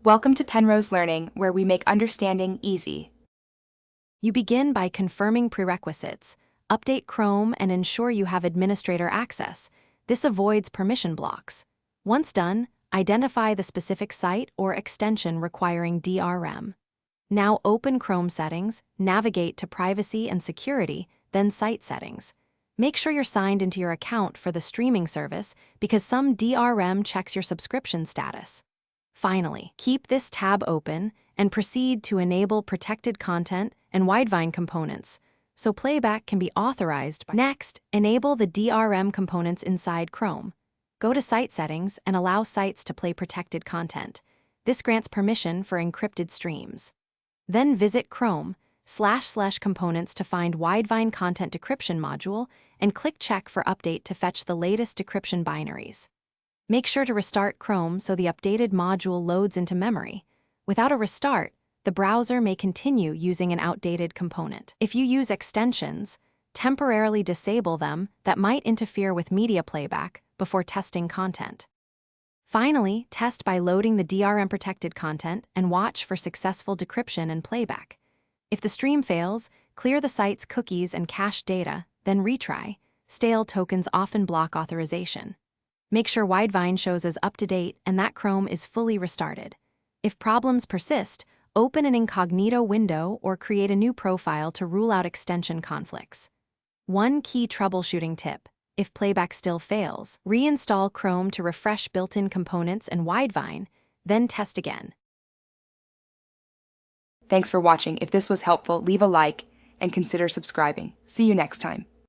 Welcome to Penrose Learning, where we make understanding easy. You begin by confirming prerequisites, update Chrome, and ensure you have administrator access. This avoids permission blocks. Once done, identify the specific site or extension requiring DRM. Now open Chrome settings, navigate to Privacy and Security, then Site Settings. Make sure you're signed into your account for the streaming service because some DRM checks your subscription status. Finally, keep this tab open and proceed to enable protected content and Widevine components, so playback can be authorized. Next, enable the DRM components inside Chrome. Go to Site Settings and allow sites to play protected content. This grants permission for encrypted streams. Then visit Chrome//components to find Widevine Content Decryption module and click Check for Update to fetch the latest decryption binaries. Make sure to restart Chrome so the updated module loads into memory. Without a restart, the browser may continue using an outdated component. If you use extensions, temporarily disable them that might interfere with media playback before testing content. Finally, test by loading the DRM-protected content and watch for successful decryption and playback. If the stream fails, clear the site's cookies and cache data, then retry. Stale tokens often block authorization. Make sure Widevine shows as up-to-date and that Chrome is fully restarted. If problems persist, open an incognito window or create a new profile to rule out extension conflicts. One key troubleshooting tip: if playback still fails, reinstall Chrome to refresh built-in components and Widevine, then test again. Thanks for watching. If this was helpful, leave a like and consider subscribing. See you next time.